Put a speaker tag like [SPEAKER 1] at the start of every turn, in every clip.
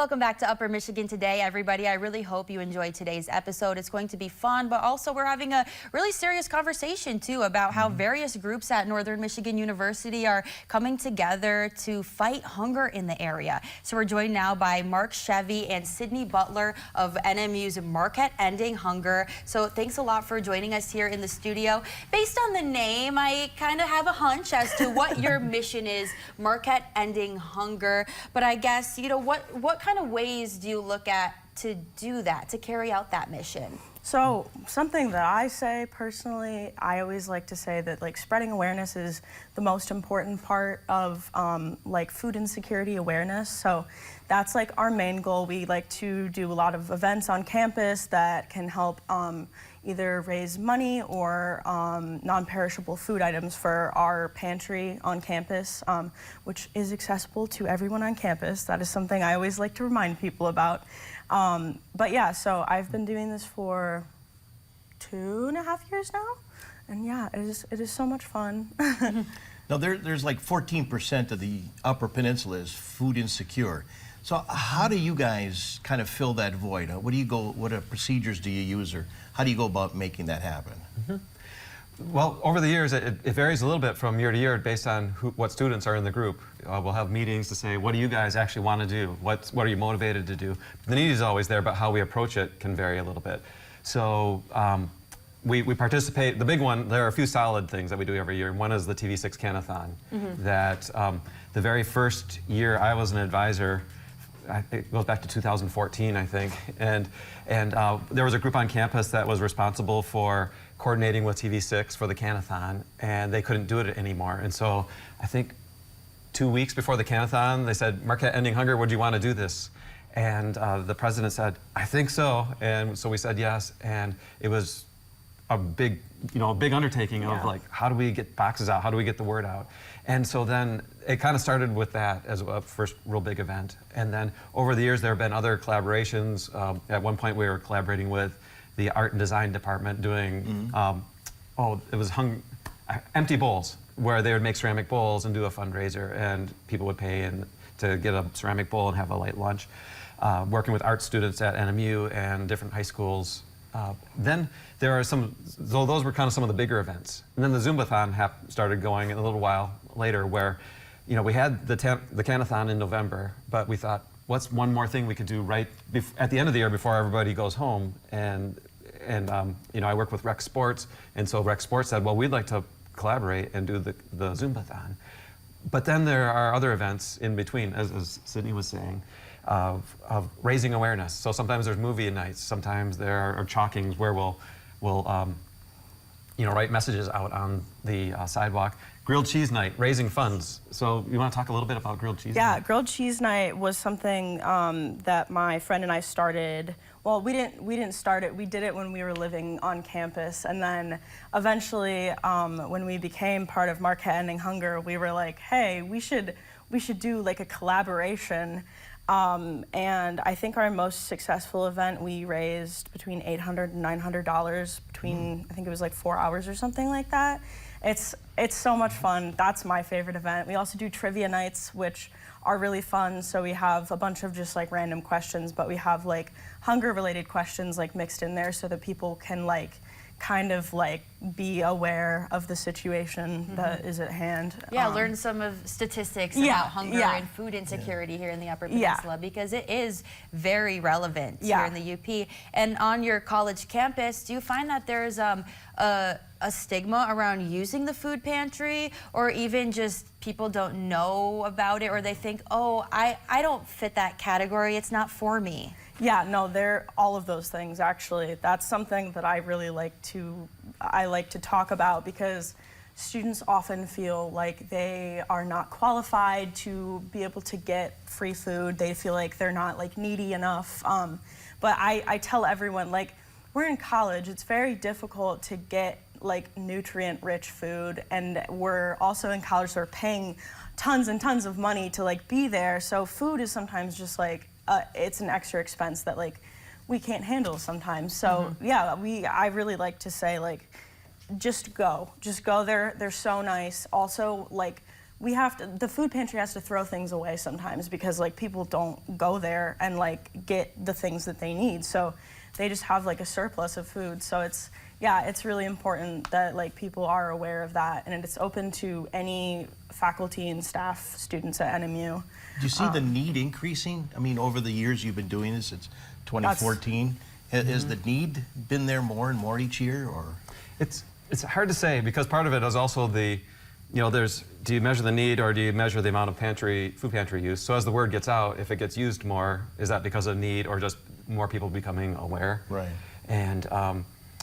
[SPEAKER 1] Welcome back to Upper Michigan Today, everybody. I really hope you enjoyed today's episode. It's going to be fun, but also we're having a really serious conversation, too, about how various groups at Northern Michigan University are coming together to fight hunger in the area. So we're joined now by Mark Chevy and Sydney Butler of NMU's Marquette Ending Hunger. So thanks a lot for joining us here in the studio. Based on the name, I kind of have a hunch as to what your mission is, Marquette Ending Hunger. But I guess, you know, what kind of ways do you look at to do that, to carry out that mission?
[SPEAKER 2] So something that I say personally, I always like to say that like spreading awareness is the most important part of like food insecurity awareness. So that's like our main goal. We like to do a lot of events on campus that can help either raise money or non-perishable food items for our pantry on campus, which is accessible to everyone on campus. That is something I always like to remind people about. But yeah, so I've been doing this for 2.5 years now, and yeah, it is so much fun.
[SPEAKER 3] Now there's like 14% of the Upper Peninsula is food insecure. So how do you guys kind of fill that void? What procedures do you use, or how do you go about making that happen?
[SPEAKER 4] Well, over the years, it varies a little bit from year to year based on what students are in the group. We'll have meetings to say, what do you guys actually want to do? What are you motivated to do? The need is always there, but how we approach it can vary a little bit. So we participate. The big one, there are a few solid things that we do every year. One is the TV6 Canathon. That the very first year I was an advisor, it goes back to 2014, I think, and there was a group on campus that was responsible for coordinating with TV6 for the Canathon, and they couldn't do it anymore. And so I think 2 weeks before the Canathon, they said, Marquette Ending Hunger, would you want to do this? And the president said, I think so. And so we said yes, and it was a big, big undertaking of like, how do we get boxes out? How do we get the word out? And so then it kind of started with that as a first real big event. And then over the years, there have been other collaborations. At one point, we were collaborating with the art and design department doing, it was empty bowls, where they would make ceramic bowls and do a fundraiser, and people would pay to get a ceramic bowl and have a light lunch. Working with art students at NMU and different high schools. Then there are so those were kind of some of the bigger events. And then the Zumbathon started going a little while later, where, we had the Canathon in November, but we thought, what's one more thing we could do right at the end of the year before everybody goes home? And I work with Rec Sports, and so Rec Sports said, well, we'd like to collaborate and do the Zumbathon. But then there are other events in between, as Sydney was saying, of raising awareness. So sometimes there's movie nights, sometimes there are chalkings where we'll write messages out on the sidewalk. Grilled cheese night, raising funds. So you want to talk a little bit about grilled cheese night?
[SPEAKER 2] Yeah, grilled cheese night was something that my friend and I started. Well, we didn't start it. We did it when we were living on campus, and then eventually, when we became part of Marquette Ending Hunger, we were like, hey, we should do like a collaboration. And I think our most successful event, we raised between $800 and $900 between, I think it was like 4 hours or something like that. It's so much fun. That's my favorite event. We also do trivia nights, which are really fun. So we have a bunch of just like random questions, but we have like hunger-related questions like mixed in there so that people can like kind of like be aware of the situation that is at hand.
[SPEAKER 1] Yeah, learn some of statistics about hunger and food insecurity here in the Upper Peninsula, because it is very relevant here in the UP. And on your college campus, do you find that there's a stigma around using the food pantry, or even just people don't know about it, or they think, oh, I don't fit that category, it's not for me?
[SPEAKER 2] Yeah, no, they're all of those things, actually. That's something that I really like to talk about, because students often feel like they are not qualified to be able to get free food. They feel like they're not like needy enough. But I tell everyone, like, we're in college, it's very difficult to get like nutrient-rich food, and we're also in college, so we're paying tons and tons of money to like be there. So food is sometimes just like, it's an extra expense that like we can't handle sometimes. So yeah, I really like to say like, just go there. They're so nice. Also, like, the food pantry has to throw things away sometimes because like people don't go there and like get the things that they need. So they just have like a surplus of food. So it's really important that like people are aware of that, and it's open to any faculty and staff, students at NMU.
[SPEAKER 3] Do you see the need increasing? I mean, over the years you've been doing this, it's 2014. Has the need been there more and more each year, or?
[SPEAKER 4] It's hard to say because part of it is also the, do you measure the need or do you measure the amount of food pantry use? So as the word gets out, if it gets used more, is that because of need or just more people becoming aware?
[SPEAKER 3] Right.
[SPEAKER 4] And,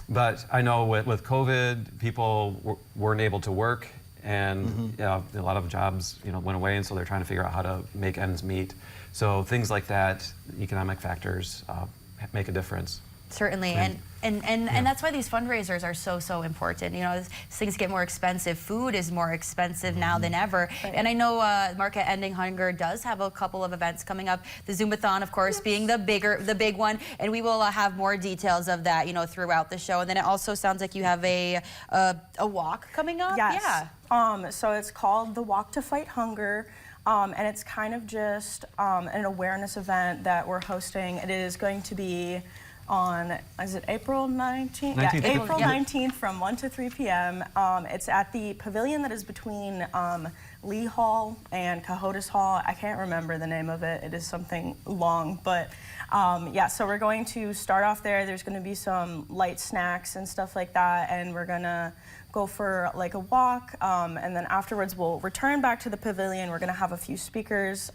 [SPEAKER 4] but I know with COVID, people weren't able to work, and a lot of jobs went away, and so they're trying to figure out how to make ends meet. So things like that, economic factors, make a difference.
[SPEAKER 1] Certainly, and that's why these fundraisers are so important. As things get more expensive, food is more expensive now than ever.
[SPEAKER 2] Right.
[SPEAKER 1] And I know Marquette Ending Hunger does have a couple of events coming up. The Zoomathon, of course, being the big one, and we will have more details of that, throughout the show. And then it also sounds like you have a walk coming up.
[SPEAKER 2] Yes.
[SPEAKER 1] Yeah.
[SPEAKER 2] So it's called the Walk to Fight Hunger. And it's kind of just an awareness event that we're hosting. It is going to be on, is it April 19th?
[SPEAKER 4] 19th.
[SPEAKER 2] Yeah,
[SPEAKER 4] April,
[SPEAKER 2] April
[SPEAKER 1] yeah.
[SPEAKER 2] 19th from 1 to 3 p.m. It's at the pavilion that is between Lee Hall and Cohodes Hall. I can't remember the name of it. It is something long, but yeah, so we're going to start off there. There's going to be some light snacks and stuff like that, and we're going to go for like a walk, and then afterwards we'll return back to the pavilion. We're going to have a few speakers.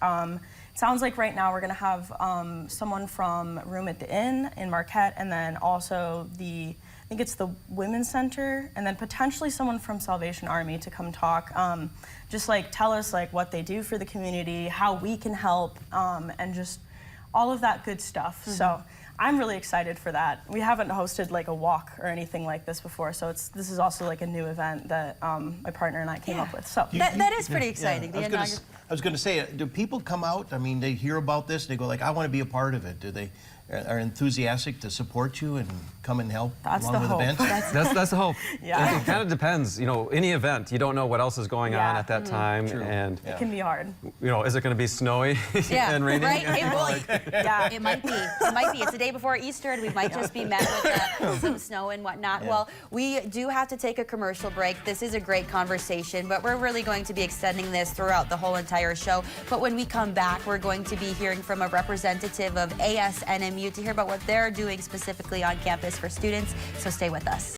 [SPEAKER 2] It sounds like right now we're going to have someone from Room at the Inn in Marquette, and then also I think it's the Women's Center, and then potentially someone from Salvation Army to come talk. Just like tell us like what they do for the community, how we can help, and just all of that good stuff. So I'm really excited for that. We haven't hosted like a walk or anything like this before, so this is also like a new event that my partner and I came up with. So
[SPEAKER 1] That is pretty exciting.
[SPEAKER 3] Yeah. I was going to say, do people come out? I mean, they hear about this and they go like, I want to be a part of it. Do they are enthusiastic to support you and come and help
[SPEAKER 2] That's
[SPEAKER 3] along
[SPEAKER 2] the
[SPEAKER 3] with
[SPEAKER 2] hope.
[SPEAKER 3] events?
[SPEAKER 4] That's the hope.
[SPEAKER 2] Yeah.
[SPEAKER 4] It kind of depends. Any event, you don't know what else is going on at that time, and
[SPEAKER 2] it can be hard.
[SPEAKER 4] is it going to be snowy and raining?
[SPEAKER 1] Right? It might be. It might be. It's the day before Easter, and we might just be met with some snow and whatnot.
[SPEAKER 3] Yeah.
[SPEAKER 1] Well, we do have to take a commercial break. This is a great conversation, but we're really going to be extending this throughout the whole entire show. But when we come back, we're going to be hearing from a representative of ASNMU to hear about what they're doing specifically on campus for students. So stay with us.